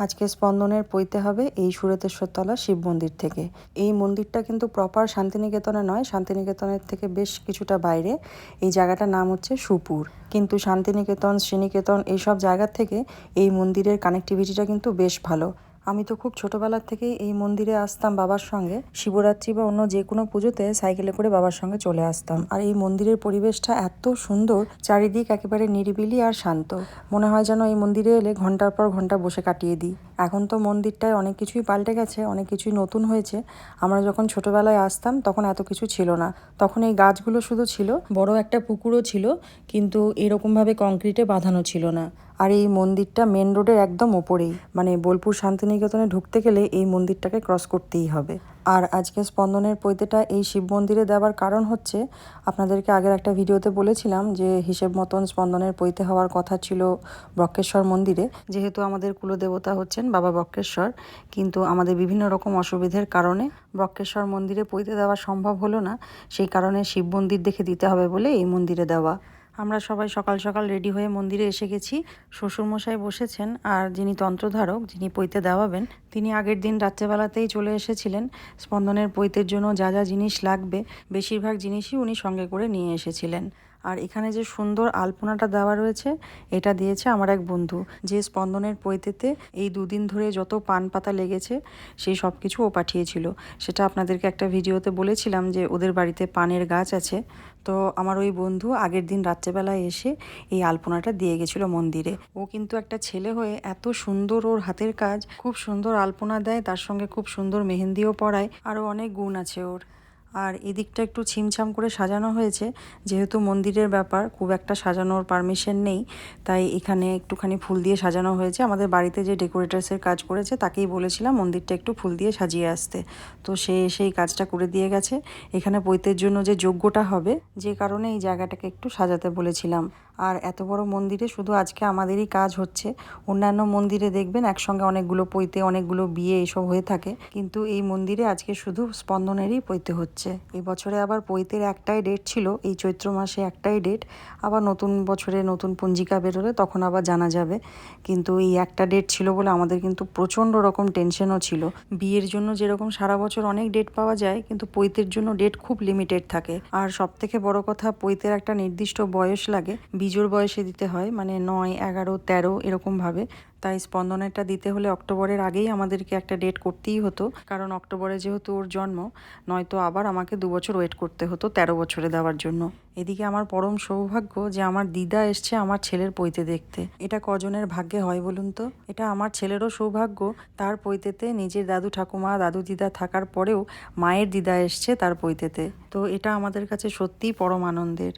আজকে স্পন্দনের পৈতে হবে এই সুরেতেশ্বরতলা শিব মন্দির থেকে। এই মন্দিরটা কিন্তু প্রপার শান্তিনিকেতনে নয়, শান্তিনিকেতনের থেকে বেশ কিছুটা বাইরে। এই জায়গাটার নাম হচ্ছে সুপুর। কিন্তু শান্তিনিকেতন, শ্রীনিকেতন এইসব জায়গার থেকে এই মন্দিরের কানেক্টিভিটিটা কিন্তু বেশ ভালো। আমি তো খুব ছোটোবেলার থেকেই এই মন্দিরে আসতাম বাবার সঙ্গে। শিবরাত্রি বা অন্য যে কোনো পুজোতে সাইকেলে করে বাবার সঙ্গে চলে আসতাম। আর এই মন্দিরের পরিবেশটা এত সুন্দর, চারিদিক একেবারে নিরিবিলি আর শান্ত। মনে হয় যেন এই মন্দিরে এলে ঘন্টার পর ঘন্টা বসে কাটিয়ে দিই। এখন তো মন্দিরটায় অনেক কিছুই পাল্টে গেছে, অনেক কিছুই নতুন হয়েছে। আমরা যখন ছোটোবেলায় আসতাম তখন এত কিছু ছিল না। তখন এই গাছগুলো শুধু ছিল, বড় একটা পুকুরও ছিল, কিন্তু এরকমভাবে কংক্রিটে বাঁধানো ছিল না। আর এই মন্দিরটা মেন রোডের একদম ওপরেই, মানে বোলপুর শান্তিনিকেতনে ঢুকতে গেলে এই মন্দিরটাকে ক্রস করতেই হবে। আর আজকে স্পন্দনের পৈতেটা এই শিব মন্দিরে দেওয়ার কারণ হচ্ছে, আপনাদেরকে আগের একটা ভিডিওতে বলেছিলাম যে হিসেব মতন স্পন্দনের পৈতে হওয়ার কথা ছিল বক্রেশ্বর মন্দিরে, যেহেতু আমাদের কুলদেবতা হচ্ছেন বাবা বক্রেশ্বর। কিন্তু আমাদের বিভিন্ন রকম অসুবিধার কারণে বক্রেশ্বর মন্দিরে পৈতে দেওয়া সম্ভব হলো না। সেই কারণে শিব মন্দির দেখে দিতে হবে বলে এই মন্দিরে দেওয়া। আমরা সবাই সকাল সকাল রেডি হয়ে মন্দিরে এসে গেছি। শ্বশুরমশাই বসেছেন, আর যিনি তন্ত্রধারক, যিনি পৈতে দেওয়াবেন, তিনি আগের দিন রাত্রেবেলাতেই চলে এসেছিলেন। স্পন্দনের পৈতের জন্য যা যা জিনিস লাগবে বেশিরভাগ জিনিসই উনি সঙ্গে করে নিয়ে এসেছিলেন। আর এখানে যে সুন্দর আলপনাটা দেওয়া রয়েছে, এটা দিয়েছে আমার এক বন্ধু, যে স্পন্দনের পৈতেতে এই দুদিন ধরে যত পান পাতা লেগেছে সেই সব কিছু ও পাঠিয়েছিল। সেটা আপনাদেরকে একটা ভিডিওতে বলেছিলাম যে ওদের বাড়িতে পানের গাছ আছে। তো আমার ওই বন্ধু আগের দিন রাত্রেবেলায় এসে এই আলপনাটা দিয়ে গেছিলো মন্দিরে। ও কিন্তু একটা ছেলে হয়ে এত সুন্দর, ওর হাতের কাজ, খুব সুন্দর আলপনা দেয়, তার সঙ্গে খুব সুন্দর মেহেন্দিও পরায়, আরও অনেক গুণ আছে ওর। আর এদিকটা একটু ছিমছাম করে সাজানো হয়েছে, যেহেতু মন্দিরের ব্যাপার, খুব একটা সাজানোর পারমিশন নেই, তাই এখানে একটুখানি ফুল দিয়ে সাজানো হয়েছে। আমাদের বাড়িতে যে ডেকোরেটার্সের কাজ করেছে তাকেই বলেছিলাম মন্দিরটা একটু ফুল দিয়ে সাজিয়ে আসতে, তো সে সেই কাজটা করে দিয়ে গেছে। এখানে পৈতের জন্য যে যজ্ঞটা হবে, যে কারণে এই জায়গাটাকে একটু সাজাতে বলেছিলাম। আর এত বড় মন্দিরে শুধু আজকে আমাদেরই কাজ হচ্ছে। অন্যান্য মন্দিরে দেখবেন একসঙ্গে অনেকগুলো পৈতে, অনেকগুলো বিয়ে এইসব হয়ে থাকে, কিন্তু এই মন্দিরে আজকে শুধু স্পন্দনেরই পৈতে হচ্ছে। এবছরে আবার পৈতের একটাই ডেট ছিল, এই চৈত্র মাসে একটাই ডেট। আবার নতুন বছরে নতুন পঞ্জিকা বেরোলে তখন আবার জানা যাবে, কিন্তু এই একটা ডেট ছিল বলে আমাদের কিন্তু প্রচণ্ড রকম টেনশনও ছিল। বিয়ের জন্য যেরকম সারা বছর অনেক ডেট পাওয়া যায়, কিন্তু পৈতের জন্য ডেট খুব লিমিটেড থাকে। আর সব থেকে বড় কথা, পৈতের একটা নির্দিষ্ট বয়স লাগে, বিজোড় বয়সে দিতে হয়, মানে 9, 11, 13 এরকমভাবে। তাই স্পন্দনেরটা দিতে হলে অক্টোবরের আগেই আমাদেরকে একটা ডেট করতেই হতো, কারণ অক্টোবরে যেহেতু ওর জন্ম, নয়তো আবার আমাকে 2 বছর ওয়েট করতে হতো 13 বছরে দেওয়ার জন্য। এদিকে আমার পরম সৌভাগ্য যে আমার দিদা এসছে আমার ছেলের পৈতে দেখতে। এটা কজনের ভাগ্যে হয় বলুন তো? এটা আমার ছেলেরও সৌভাগ্য, তার পৈতেতে নিজের দাদু ঠাকুমা, দাদু দিদা থাকার পরেও মায়ের দিদা এসছে তার পৈতেতে। তো এটা আমাদের কাছে সত্যিই পরম আনন্দের।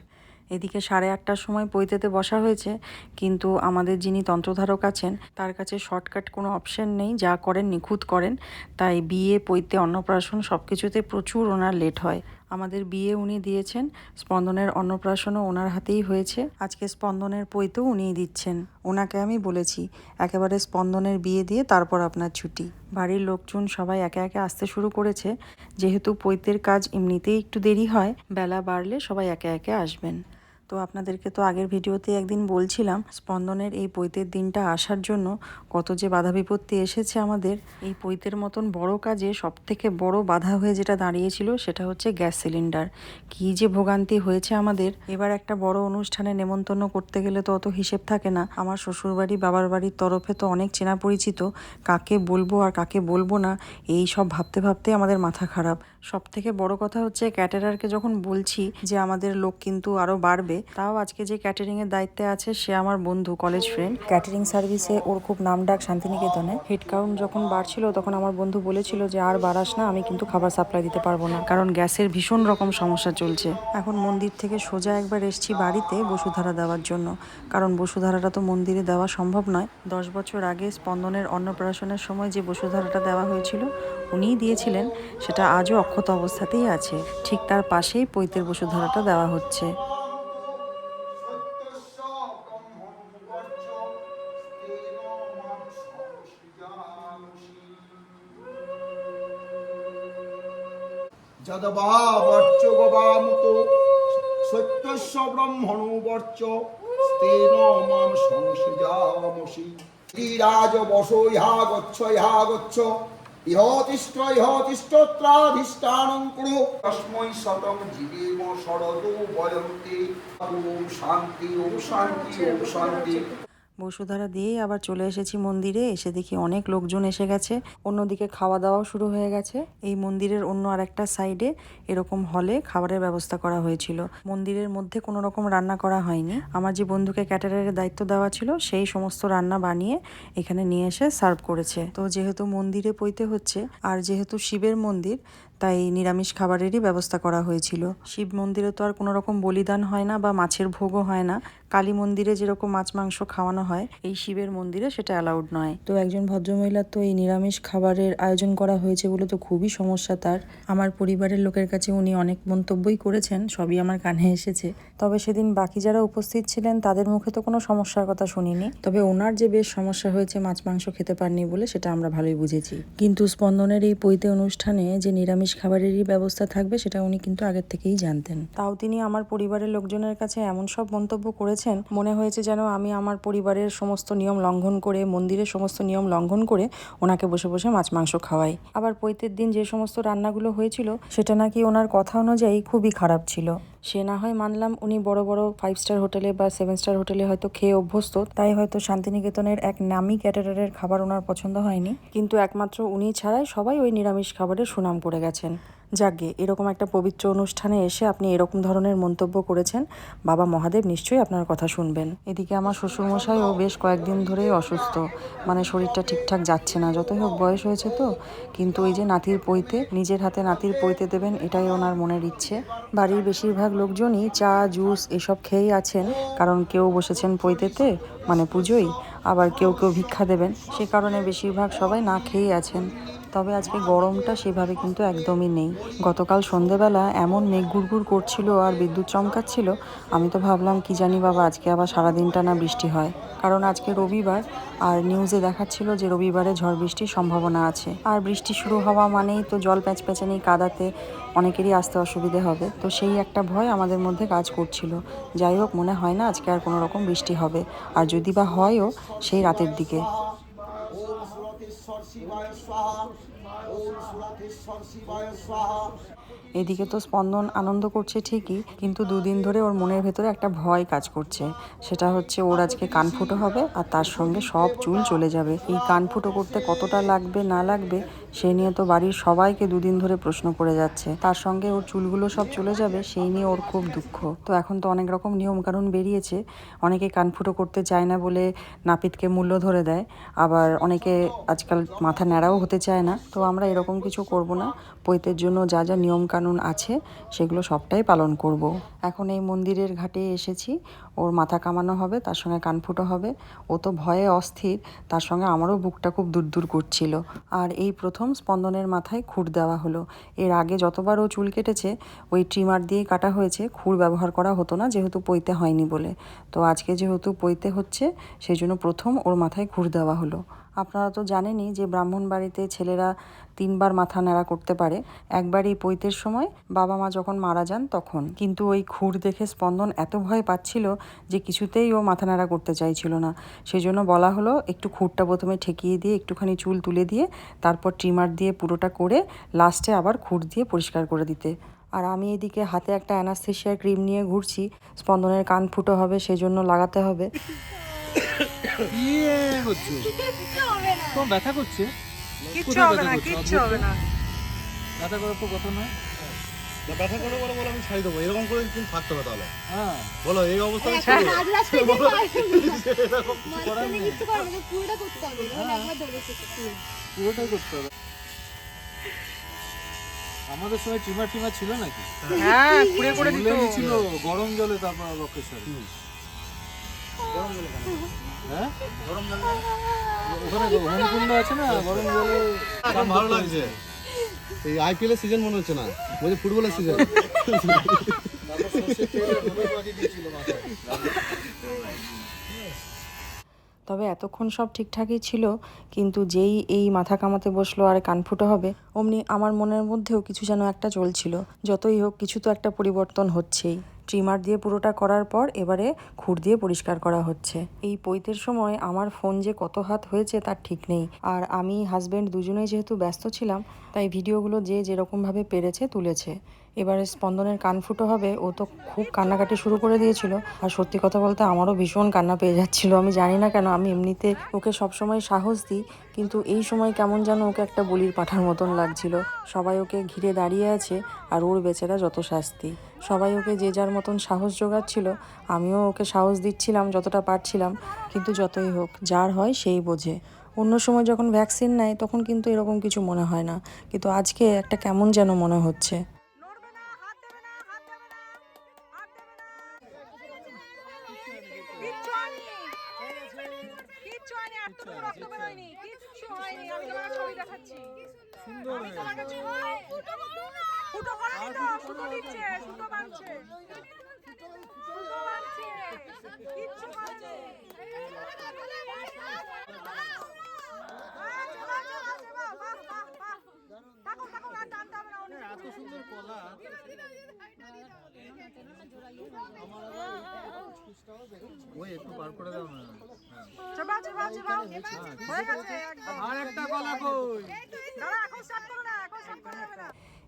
এদিকে 8:30টার সময় পৈতেতে বসা হয়েছে, কিন্তু আমাদের যিনি তন্ত্রধারক আছেন তার কাছে শর্টকাট কোনো অপশন নেই, যা করেন নিখুঁত করেন। তাই বিয়ে, পৈতে, অন্নপ্রাশন সব কিছুতে প্রচুর ওনার লেট হয়। আমাদের বিয়ে উনি দিয়েছেন, স্পন্দনের অন্নপ্রাশনও ওনার হাতেই হয়েছে, আজকে স্পন্দনের পৈতেও উনিই দিচ্ছেন। ওনাকে আমি বলেছি একেবারে স্পন্দনের বিয়ে দিয়ে তারপর আপনার ছুটি। বাড়ির লোকজন সবাই একে একে আসতে শুরু করেছে, যেহেতু পৈতের কাজ এমনিতেই একটু দেরি হয়, বেলা বাড়লে সবাই একে একে আসবেন। তো আপনাদেরকে তো আগের ভিডিওতে একদিন বলছিলাম স্পন্দনের এই পৈতের দিনটা আসার জন্য কত যে বাধা বিপত্তি এসেছে আমাদের। এই পৈতের মতন বড় কাজে সবথেকে বড় বাধা হয়ে যেটা দাঁড়িয়েছিল সেটা হচ্ছে গ্যাস সিলিন্ডার। কী যে ভোগান্তি হয়েছে আমাদের। এবার একটা বড় অনুষ্ঠানে নেমন্তন্ন করতে গেলে তো অত হিসেব থাকে না। আমার শ্বশুরবাড়ি, বাবার বাড়ির তরফে তো অনেক চেনা পরিচিত, কাকে বলবো আর কাকে বলবো না এই সব ভাবতে ভাবতে আমাদের মাথা খারাপ। সব থেকে বড় কথা হচ্ছে ক্যাটারারকে যখন বলছি যে আমাদের লোক কিন্তু আরও বাড়বে, তাও আজকে যে ক্যাটারিংয়ের দায়িত্বে আছে সে আমার বন্ধু, কলেজ ফ্রেন্ড। ক্যাটারিং সার্ভিসে ওর খুব নামডাক শান্তিনিকেতনে। হেড কাউন্ট যখন বাড়ছিল তখন আমার বন্ধু বলেছিল যে আর বাড়াস না, আমি কিন্তু খাবার সাপ্লাই দিতে পারবো না, কারণ গ্যাসের ভীষণ রকম সমস্যা চলছে। এখন মন্দির থেকে সোজা একবার এসছি বাড়িতে বসুধারা দেওয়ার জন্য, কারণ বসুধারাটা তো মন্দিরে দেওয়া সম্ভব নয়। 10 বছর আগে স্পন্দনের অন্নপ্রাশনের সময় যে বসুধারাটা দেওয়া হয়েছিল উনিই দিয়েছিলেন, সেটা আজও অক্ষত অবস্থাতেই আছে। ঠিক তার পাশেই পৈতের বসুধারাটা দেওয়া হচ্ছে। যদবা বর্চ গবামুত সত্যস্য ব্রহ্মণো বর্চ স্তেন মাম সংসৃজামসি রাজ বসো ইহা গচ্ছ ইহতিষ্ঠত্রাধিষ্ঠানং কুরু তস্মৈ শতং জীবেম শরদো বয়ন্তি ওম শান্তি। বসুধারা দিয়েই আবার চলে এসেছি মন্দিরে। এসে দেখি অনেক লোকজন এসে গেছে, অন্যদিকে খাওয়া দাওয়াও শুরু হয়ে গেছে। এই মন্দিরের অন্য আরেকটা সাইডে এরকম হলে খাবারের ব্যবস্থা করা হয়েছিল। মন্দিরের মধ্যে কোনো রকম রান্না করা হয়নি। আমার যে বন্ধুকে ক্যাটারারের দায়িত্ব দেওয়া ছিল সেই সমস্ত রান্না বানিয়ে এখানে নিয়ে এসে সার্ভ করেছে। তো যেহেতু মন্দিরে পইতে হচ্ছে আর যেহেতু শিবের মন্দির, তাই নিরামিষ খাবারেরই ব্যবস্থা করা হয়েছিল। শিব মন্দিরে তো আর কোনো রকম বলিদান হয় না বা মাছের ভোগও হয় না। কালী মন্দিরে যেরকম মাছ মাংস খাওয়ানো হয়, এই শিবের মন্দিরে সেটা অ্যালাউড নয়। তো একজন ভদ্রমহিলার তো এই নিরামিষ খাবারের আয়োজন করা হয়েছে বলে তো খুবই সমস্যা তার। আমার পরিবারের লোকের কাছে উনি অনেক মন্তব্যই করেছেন, সবই আমার কানে এসেছে। তবে সেদিন বাকি যারা উপস্থিত ছিলেন তাদের মুখে তো কোনো সমস্যার কথা শুনিনি। তবে ওনার যে বেশ সমস্যা হয়েছে মাছ মাংস খেতে পারেনি বলে, সেটা আমরা ভালোই বুঝেছি। কিন্তু স্পন্দনের এই পৈতে অনুষ্ঠানে যে নিরামিষ খাবারেরই ব্যবস্থা থাকবে সেটা উনি কিন্তু আগের থেকেই জানতেন। তাও তিনি আমার পরিবারের লোকজনের কাছে এমন সব মন্তব্য করেছেন, মনে হয়েছে যেন আমি আমার পরিবারের সমস্ত নিয়ম লঙ্ঘন করে, মন্দিরের সমস্ত নিয়ম লঙ্ঘন করে ওনাকে বসে বসে মাছ মাংস খাওয়াই। আবার পৈতের দিন যে সমস্ত রান্নাগুলো হয়েছিল সেটা নাকি ওনার কথা অনুযায়ী খুবই খারাপ ছিল। সে না হয় মানলাম উনি বড় বড় 5 স্টার হোটেলে বা 7 স্টার হোটেলে হয়তো খেয়ে অভ্যস্ত, তাই হয়তো শান্তিনিকেতনের এক নামী ক্যাটারারের খাবার ওনার পছন্দ হয়নি। কিন্তু একমাত্র উনি ছাড়াই সবাই ওই নিরামিষ খাবারের সুনাম করে গেছেন। যাকগে, এরকম একটা পবিত্র অনুষ্ঠানে এসে আপনি এরকম ধরনের মন্তব্য করেছেন, বাবা মহাদেব নিশ্চয়ই আপনার কথা শুনবেন। এদিকে আমার শ্বশুরমশাইও বেশ কয়েকদিন ধরেই অসুস্থ, মানে শরীরটা ঠিকঠাক যাচ্ছে না। যতই হোক বয়স হয়েছে তো, কিন্তু ওই যে নাতির পৈতে, নিজের হাতে নাতির পৈতে দেবেন এটাই ওনার মনের ইচ্ছে। বাড়ির বেশিরভাগ লোকজনই চা জুস এসব খেয়েই আছেন, কারণ কেউ বসেছেন পৈতেতে মানে পুজোয়, আবার কেউ কেউ ভিক্ষা দেবেন, সে কারণে বেশিরভাগ সবাই না খেয়েই আছেন। তবে আজকে গরমটা সেভাবে কিন্তু একদমই নেই। গতকাল সন্ধেবেলা এমন মেঘ গুড়গুড় করছিল আর বিদ্যুৎ চমকাচ্ছিল, আমি তো ভাবলাম কি জানি বাবা আজকে আবার সারাদিনটা না বৃষ্টি হয়, কারণ আজকে রবিবার আর নিউজে দেখাচ্ছিল যে রবিবারে ঝড় বৃষ্টির সম্ভাবনা আছে। আর বৃষ্টি শুরু হওয়া মানেই তো জল প্যাচপ্যাচানি কাদাতে অনেকেরই আসতে অসুবিধে হবে, তো সেই একটা ভয় আমাদের মধ্যে কাজ করছিল। যাই হোক, মনে হয় না আজকে আর কোনো রকম বৃষ্টি হবে, আর যদি বা হয়ও সেই রাতের দিকে। ওম সুরতেশ্বর শিবায় স্বাহা ওম সুরতেশ্বর শিবায় স্বাহা। এদিকে তো স্পন্দন আনন্দ করছে ঠিকই, কিন্তু দুদিন ধরে ওর মনের ভেতরে একটা ভয় কাজ করছে। সেটা হচ্ছে ওর আজকে কান ফুটো হবে আর তার সঙ্গে সব চুল চলে যাবে। এই কান ফুটো করতে কতটা লাগবে না লাগবে সে নিয়ে তো বাড়ির সবাইকে দুদিন ধরে প্রশ্ন করে যাচ্ছে। তার সঙ্গে ওর চুলগুলো সব চলে যাবে সেই নিয়ে ওর খুব দুঃখ। তো এখন তো অনেক রকম নিয়ম কানুন বেরিয়েছে, অনেকে কান ফুটো করতে চায় না বলে নাপিতকে মূল্য ধরে দেয়, আবার অনেকে আজকাল মাথা ন্যাড়াও হতে চায় না। তো আমরা এরকম কিছু করব না, পৈতের জন্য যা যা নিয়ম কানুন আছে সেগুলো সবটাই পালন করব। এখন এই মন্দিরের ঘাটে এসেছি, ওর মাথা কামানো হবে, তার সঙ্গে কান ফুটো হবে। ও তো ভয়ে অস্থির, তার সঙ্গে আমারও বুকটা খুব দূর করছিল। আর এই প্রথম স্পন্দনের মাথায় খুর দেওয়া হলো। এর আগে যতবার ও চুল কেটেছে ওই ট্রিমার দিয়েই কাটা হয়েছে, খুর ব্যবহার করা হতো না যেহেতু পৈতে হয়নি বলে। তো আজকে যেহেতু পৈতে হচ্ছে সেই জন্য প্রথম ওর মাথায় খুর দেওয়া হলো। আপনারা তো জানেনই যে ব্রাহ্মণ বাড়িতে ছেলেরা 3 বার মাথা ন্যাড়া করতে পারে। একবার এই পৈতের সময় বাবা মা যখন মারা যান তখন। কিন্তু ওই খুর দেখে স্পন্দন এত ভয় পাচ্ছিল যে কিছুতেই ও মাথা ন্যাড়া করতে চাইছিল না। সেই জন্য বলা হলো একটু খুরটা প্রথমে ঠেকিয়ে দিয়ে একটুখানি চুল তুলে দিয়ে তারপর ট্রিমার দিয়ে পুরোটা করে লাস্টে আবার খুর দিয়ে পরিষ্কার করে দিতে। আর আমি এদিকে হাতে একটা অ্যানাস্থেশিয়ার ক্রিম নিয়ে ঘুরছি, স্পন্দনের কান ফুটো হবে সেই জন্য লাগাতে হবে। ব্যথা করছে? কিচ্ছু হবে না, কিচ্ছু হবে না। ব্যথা করার তো কথা নয়। ব্যথা করে বলো আমি ছাড়ি দেবো, এরকম করে কিন্তু থাকতে হবে তাহলে। হ্যাঁ, বলো এই অবস্থায় পুরোটাই করতে হবে। আমাদের সময় টিমার ছিল নাকি? হ্যাঁ, করে দিত। ছিল গরম জলে, তারপর বক্রেশ্বরে। হ্যাঁ, ওখানে হরিকুণ্ড আছে না, গরম জলে। এখন ভালো লাগছে। এই আইপিএল এর সিজন মনে হচ্ছে না, বলছে ফুটবলের সিজন। তবে এতক্ষণ সব ঠিকঠাকই ছিল, কিন্তু যেই এই মাথা কামাতে বসলো আর কান ফুটো হবে, অমনি আমার মনের মধ্যেও কিছু যেন একটা চলছিল। যতই হোক কিছু তো একটা পরিবর্তন হচ্ছেই। ট্রিমার দিয়ে পুরোটা করার পর এবারে খুর দিয়ে পরিষ্কার করা হচ্ছে। এই পৈতের সময় আমার ফোন যে কত হাত হয়েছে তার ঠিক নেই, আর আমি হাজব্যান্ড দুজনেই যেহেতু ব্যস্ত ছিলাম তাই ভিডিওগুলো যে যেরকমভাবে পেরেছে তুলেছে। এবারে স্পন্দনের কান ফুটো হবে, ও তো খুব কান্নাকাটি শুরু করে দিয়েছিল। আর সত্যি কথা বলতে আমারও ভীষণ কান্না পেয়ে যাচ্ছিল। আমি জানি না কেন, আমি এমনিতে ওকে সবসময় সাহস দিই, কিন্তু এই সময় কেমন যেন ওকে একটা বলির পাঠার মতন লাগছিল। সবাই ওকে ঘিরে দাঁড়িয়ে আছে আর ওর বেচারা যত শাস্তি। সবাই ওকে যে যার মতন সাহস জোগাচ্ছিল, আমিও ওকে সাহস দিচ্ছিলাম যতটা পারছিলাম। কিন্তু যতই হোক, যার হয় সেই বোঝে। অন্য সময় যখন ভ্যাকসিন নেয় তখন কিন্তু এরকম কিছু মনে হয় না, কিন্তু আজকে একটা কেমন যেন মনে হচ্ছে। এত সুন্দর কলা। ওই একটু বার করে দাও না। আর একটা কলা কই?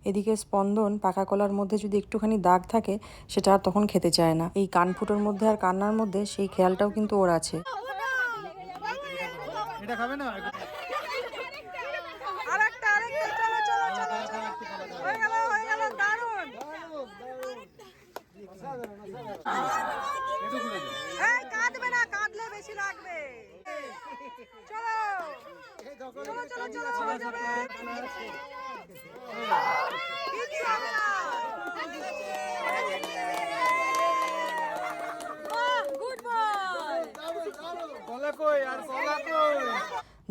এদিকে স্পন্দন পাকা কলার মধ্যে যদি একটুখানি দাগ থাকে সেটা আর তখন খেতে চায় না। এই কান ফুটোর মধ্যে আর কান্নার মধ্যে সেই খেয়ালটাও কিন্তু ওর আছে। এটা খাবে না?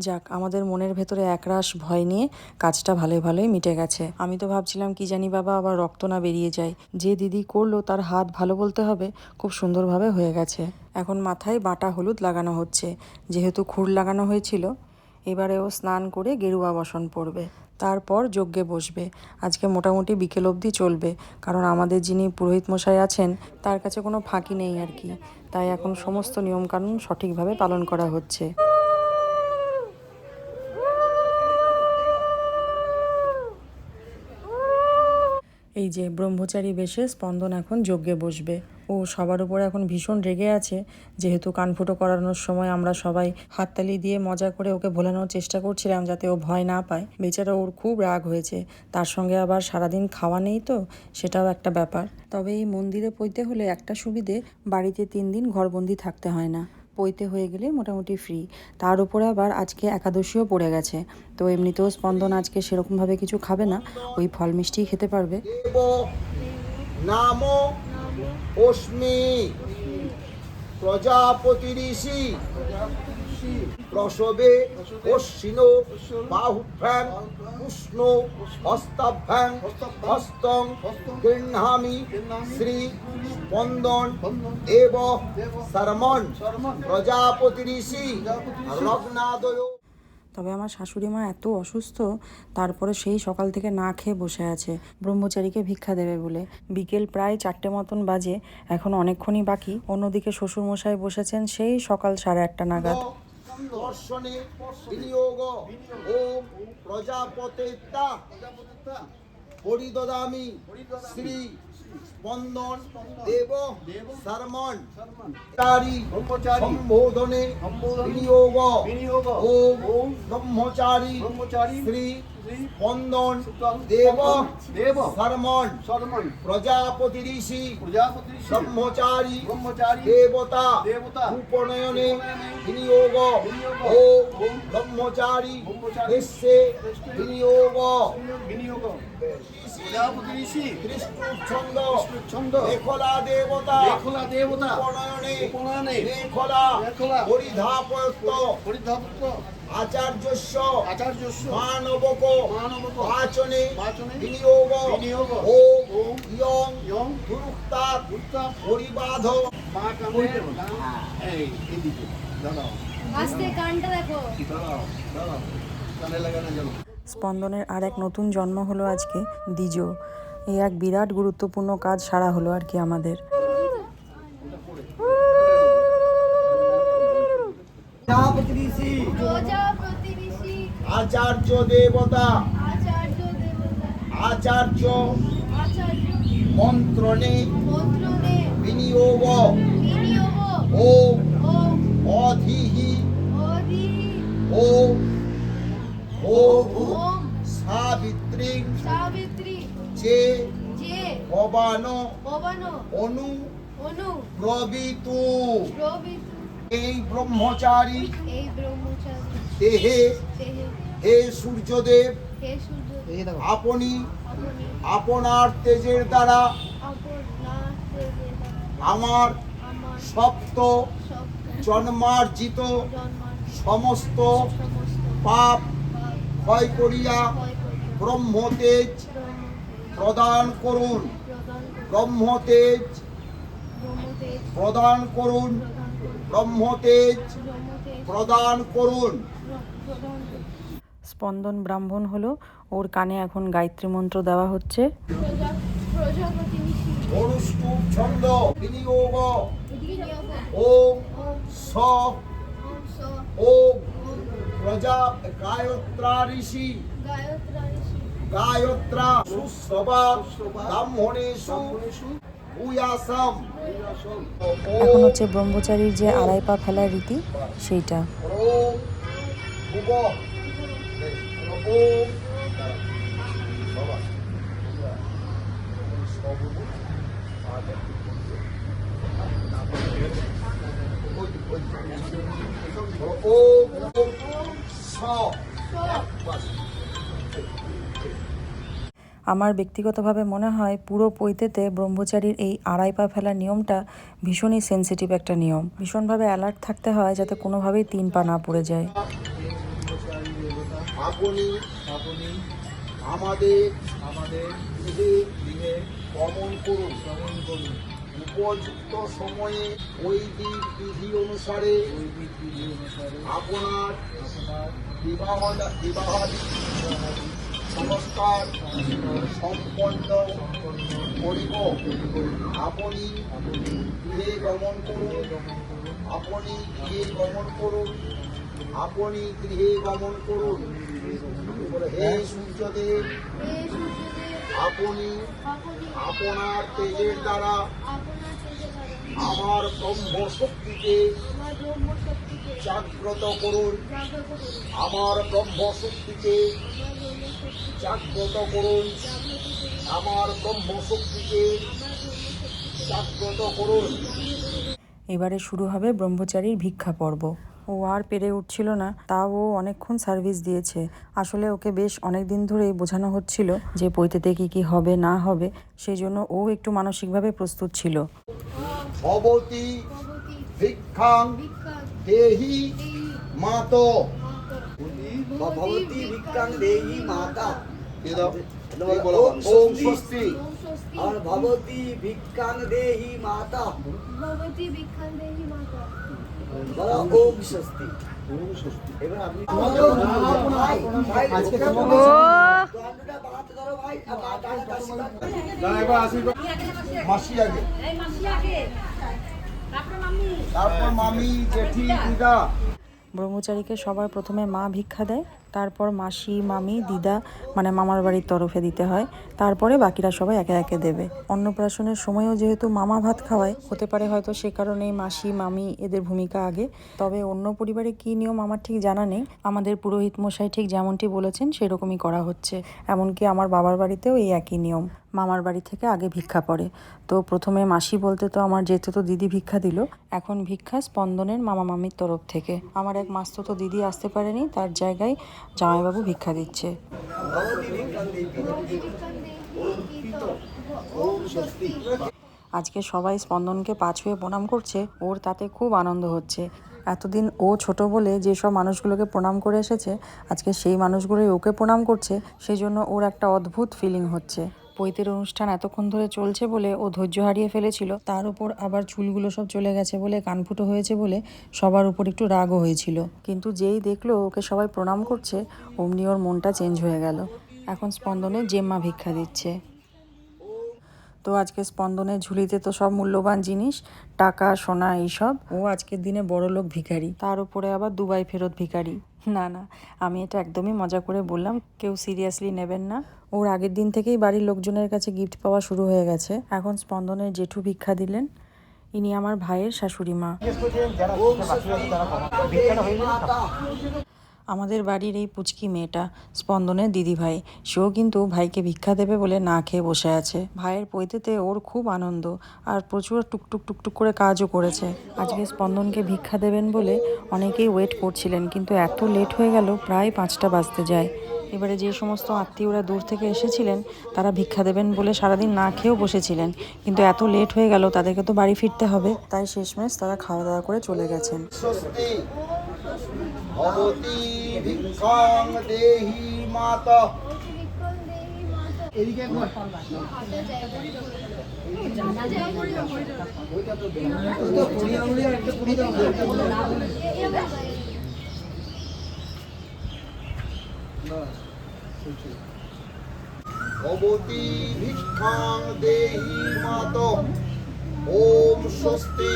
যাক, আমাদের মনের ভেতরে একরাশ ভয় নিয়ে কাজটা ভালোই ভালোই মিটে গেছে। আমি তো ভাবছিলাম কি জানি বাবা আবার রক্ত না বেরিয়ে যায়। যে দিদি করলো তার হাত ভালো বলতে হবে, খুব সুন্দরভাবে হয়ে গেছে। এখন মাথায় বাটা হলুদ লাগানো হচ্ছে, যেহেতু খুর লাগানো হয়েছিল। এবারে ও স্নান করে গেরুয়া বসন পড়বে, তারপর যজ্ঞে বসবে। আজকে মোটামুটি বিকেল অবধি চলবে, কারণ আমাদের যিনি পুরোহিত মশাই আছেন তার কাছে কোনো ফাঁকি নেই আর কি। তাই এখন সমস্ত নিয়মকানুন সঠিকভাবে পালন করা হচ্ছে। এই যে ব্রহ্মচারী বেশে স্পন্দন এখন যজ্ঞে বসবে। ও সবার উপরে এখন ভীষণ রেগে আছে, যেহেতু কানফুটো করানোর সময় আমরা সবাই হাততালি দিয়ে মজা করে ওকে ভোলানোর চেষ্টা করছিলাম যাতে ও ভয় না পায়। বেচারা ওর খুব রাগ হয়েছে, তার সঙ্গে আবার সারাদিন খাওয়া নেই, তো সেটাও একটা ব্যাপার। তবে এই মন্দিরে পইতে হলে একটা সুবিধে, বাড়িতে 3 দিন ঘরবন্দি থাকতে হয় না। পইতে হয়ে গেলে মোটামুটি ফ্রি। তার উপরে আবার আজকে একাদশীও পড়ে গেছে, তো এমনিতেও স্পন্দন আজকে সেরকমভাবে কিছু খাবে না, ওই ফল মিষ্টিই খেতে পারবে। দেব নাম অস্মি প্রজাপতি ঋষি প্রসবে অশ্বিন বাহুভ্যাং উষ্ণ হস্তাভ্যাং হস্তং গৃহ্ণামি শ্রী স্পন্দন এব শর্মণ প্রজাপতি ঋষি লগ্নাদয়। তবে আমার শাশুড়ি মা এত অসুস্থ, তারপরে সেই সকাল থেকে না খেয়ে বসে আছে ব্রহ্মচারীকে ভিক্ষা দেবে বলে। বিকেল প্রায় 4টে মতন বাজে, এখন অনেকক্ষণই বাকি। অন্যদিকে শ্বশুরমশাই বসেছেন সেই সকাল 1:30 নাগাদ। দর্শনে বিনিয়োগ ওম প্রজাপতিতা পরিদদামি শ্রী স্পন্দন দেব শর্মণ চারি সম্বোধনে বিনিয়োগ ওম ব্রহ্মচারী শ্রী স্পন্দন দেব শর্মণ প্রজাপতি ঋষি ব্রহ্মচারী দেবতা উপনয়নে বিনিয়োগ ওম ব্রহ্মচারী বিশ্বে বিনিয়োগ ছন্দ রেখলা দেবতা উপনয়নে রেখলা পরিধাপত্য আচার্যস্য মানবক বাচনে বিনিয়োগ ওম ইয়ং দুরুক্তাৎ পরিবাধ। স্পন্দনের আর এক নতুন জন্ম হলো আজকে, দ্বিজ। এই এক বিরাট গুরুত্বপূর্ণ কাজ সারা হলো আর কি আমাদের। আচার্য দেবতা আচার্য দেবতা আচার্য আচার্য মন্ত্রণে মন্ত্রণে বিনিয়োগ বিনিয়োগ ও ও অধিহি অধিহি ও ও ওম সাবিত্রী সাবিত্রী যে যে ভবান ভবান অনু অনু প্রবিতু প্রভৃত এই ব্রহ্মচারী এই ব্রহ্মচারী দেহে দেহে হে সূর্যদেব হে সূর্য আপনি আপনি আপনার তেজের দ্বারা আপনার তেজে আমার আমার সপ্ত সব জন্মার্জিত জন্মার সমস্ত সমস্ত পাপ পাপ ক্ষয় করিয়া ক্ষয় করিয়া ব্রহ্মতেজ ব্রহ্ম প্রদান করুন প্রদান করুন ব্রহ্মতেজ ব্রহ্মতেজ প্রদান করুন প্রদান করুন ব্রহ্মতেজ ব্রহ্মতেজ প্রদান করুন প্রদান করুন স্পন্দন ব্রাহ্মণ হলো, ওর কানে এখন গায়ত্রী মন্ত্র দেওয়া হচ্ছে। প্রজাপতি ঋষি অনুষ্ঠুপ ছন্দ বিনিয়োগ বিনিয়োগ ওম ওম স ওম স ওম ওম প্রজা গায়ত্রা ঋষি গায়ত্রা ঋষি গায়ত্রা সুসভা ব্রাহ্মণেষু ভূয়াসাম এখন হচ্ছে ব্রহ্মচারীর যে আড়াই পা ফেলার রীতি, সেইটা। ওম ভুব ওম আমার ব্যক্তিগতভাবে মনে হয় পুরো পৈতেতে ব্রহ্মচারীর এই আড়াই পা ফেলার নিয়মটা ভীষণই সেনসিটিভ একটা নিয়ম। ভীষণভাবে অ্যালার্ট থাকতে হয় যাতে কোনোভাবেই 3 পা না পড়ে যায়। আপনি আপনি আমাদের আমাদের গৃহে গৃহে গমন করুন গমন করুন। উপযুক্ত সময়ে বৈদিক বিধি অনুসারে বৈদিক বিধি অনুসারে আপনার আপনার বিবাহাদি সংস্কার সম্পন্ন করিব আপনি গৃহে গমন করুন আপনি গৃহে গমন করুন আপনি গৃহে গমন করুন হে সূর্যদেব হে সূর্যদেব আপনি আপনি আপনার তেজের দ্বারা আপনার তেজে দ্বারা আমার ব্রহ্ম শক্তিকে আমার ব্রহ্মশক্তিকে জাগ্রত করুন জাগ্রত করুন আমার ব্রহ্ম শক্তিকে আমার ব্রহ্মশক্তি জাগ্রত করুন জাগ্রত করুন আমার ব্রহ্ম শক্তিকে আমার ব্রহ্মশক্তিকে জাগ্রত করুন এবারে শুরু হবে ব্রহ্মচারীর ভিক্ষা পর্ব। ও আর পেরে উঠছিল না, তাও ও অনেকক্ষণ সার্ভিস দিয়েছে। আসলে ওকে বেশ অনেক দিন ধরেই বোঝানো হচ্ছিল যে পৈতেতে কি কি হবে না হবে, সেই জন্য ও একটু মানসিকভাবে প্রস্তুত ছিল। ভবতি ভবতি ভিক্ষাং ভিক্ষা দেহি দেহি মাত ভবতি ভিক্ষাং দেহি মাতা ওম স্বস্তি ওম স্বস্তি আর ভবতি ভিক্ষাং দেহি মাতা ভবতি ভিক্ষাং দেহি মাতা বলা ওম স্বস্তি। এবার আপনি ভাই আজকে দণ্ডটা বাড়াতে ধরো ভাই, আর ডানটা আশীর্বাদ। মাসি আগে তারপর মামি জেঠি দিদা ব্রহ্মচারীকে সবার প্রথমে মা ভিক্ষা দেয়, তারপর মাসি মামি দিদা মানে মামার বাড়ির তরফে দিতে হয়, তারপরে বাকিরা সবাই একে একে দেবে। অন্নপ্রাশনের সময়ও যেহেতু মামা ভাত খাওয়ায়, হতে পারে হয়তো সে কারণেই মাসি মামি এদের ভূমিকা আগে। তবে অন্য পরিবারে কী নিয়ম আমার ঠিক জানা নেই। আমাদের পুরোহিত মশাই ঠিক যেমনটি বলেছেন সেরকমই করা হচ্ছে। এমনকি আমার বাবার বাড়িতেও এই একই নিয়ম, মামার বাড়ি থেকে আগে ভিক্ষা পড়ে। তো প্রথমে মাসি বলতে তো আমার যেতে তো দিদি ভিক্ষা দিল, এখন ভিক্ষা স্পন্দনের মামা মামির তরফ থেকে। আমার এক মাসতুতো দিদি আসতে পারেনি, তার জায়গায় জামাইবাবু ভিক্ষা দিচ্ছে। ভবতি ভিক্ষাং দেহি ভবতি ভিক্ষাং দেহি ওম স্বস্তি আজকে সবাই স্পন্দনকে পা ছুঁয়ে প্রণাম করছে, ওর তাতে খুব আনন্দ হচ্ছে। এতদিন ও ছোট বলে যেসব মানুষগুলোকে প্রণাম করে এসেছে, আজকে সেই মানুষগুলোই ওকে প্রণাম করছে, সেই জন্য ওর একটা অদ্ভুত ফিলিং হচ্ছে। পৈতের অনুষ্ঠান এতক্ষণ ধরে চলছে বলে ও ধৈর্য হারিয়ে ফেলেছিল, তার উপর আবার চুলগুলো সব চলে গেছে বলে, কানফুটো হয়েছে বলে সবার উপর একটু রাগও হয়েছিল। কিন্তু যেই দেখলো ওকে সবাই প্রণাম করছে, অমনি ওর মনটা চেঞ্জ হয়ে গেল। এখন স্পন্দনে জেম্মা ভিক্ষা দিচ্ছে। তো আজকে স্পন্দনের ঝুলিতে তো সব মূল্যবান জিনিস, টাকা সোনা এইসব। ও আজকের দিনে বড়লোক ভিখারি, তার উপরে আবার দুবাই ফেরত ভিখারি। না না, আমি এটা একদমই মজা করে বললাম, কেউ সিরিয়াসলি নেবেন না। ওর আগের দিন থেকেই বাড়ির লোকজনের কাছে গিফট পাওয়া শুরু হয়ে গেছে। এখন স্পন্দনের জেঠু ভিক্ষা দিলেন, ইনি আমার ভাইয়ের শাশুড়ি মা। আমাদের বাড়ির এই পুচকি মেয়েটা স্পন্দনের দিদিভাই, সেও কিন্তু ভাইকে ভিক্ষা দেবে বলে না খেয়ে বসে আছে। ভাইয়ের পৈতেতে ওর খুব আনন্দ, আর প্রচুর টুকটুক টুকটুক করে কাজও করেছে। আজকে স্পন্দনকে ভিক্ষা দেবেন বলে অনেকেই ওয়েট করছিলেন, কিন্তু এত লেট হয়ে গেল, প্রায় 5টা বাজতে যায়। এবারে যে সমস্ত আত্মীয়রা দূর থেকে এসেছিলেন তারা ভিক্ষা দেবেন বলে সারাদিন না খেয়েও বসেছিলেন, কিন্তু এত লেট হয়ে গেল, তাদেরকে তো বাড়ি ফিরতে হবে, তাই শেষমেশ তারা খাওয়া দাওয়া করে চলে গেছেন। স্বস্তি ভবতি ভিক্ষাং দেহি মাতা। भगवती भिक्षं देहि माता। ভবতি ভিক্ষাং দেহি মাতা। ওম স্বস্তি।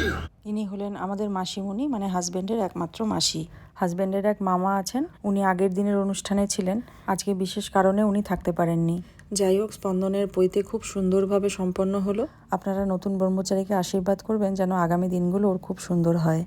ইনি হলেন আমাদের মাসিমণি, মানে হাজব্যান্ডের একমাত্র মাসি। হাজব্যান্ডের এক মামা আছেন, উনি আগের দিনের অনুষ্ঠানে ছিলেন, আজকে বিশেষ কারণে উনি থাকতে পারেননি। যাই হোক, স্পন্দনের পৈতে খুব সুন্দরভাবে সম্পন্ন হলো। আপনারা নতুন ব্রহ্মচারীকে আশীর্বাদ করবেন যেন আগামী দিনগুলো ওর খুব সুন্দর হয়।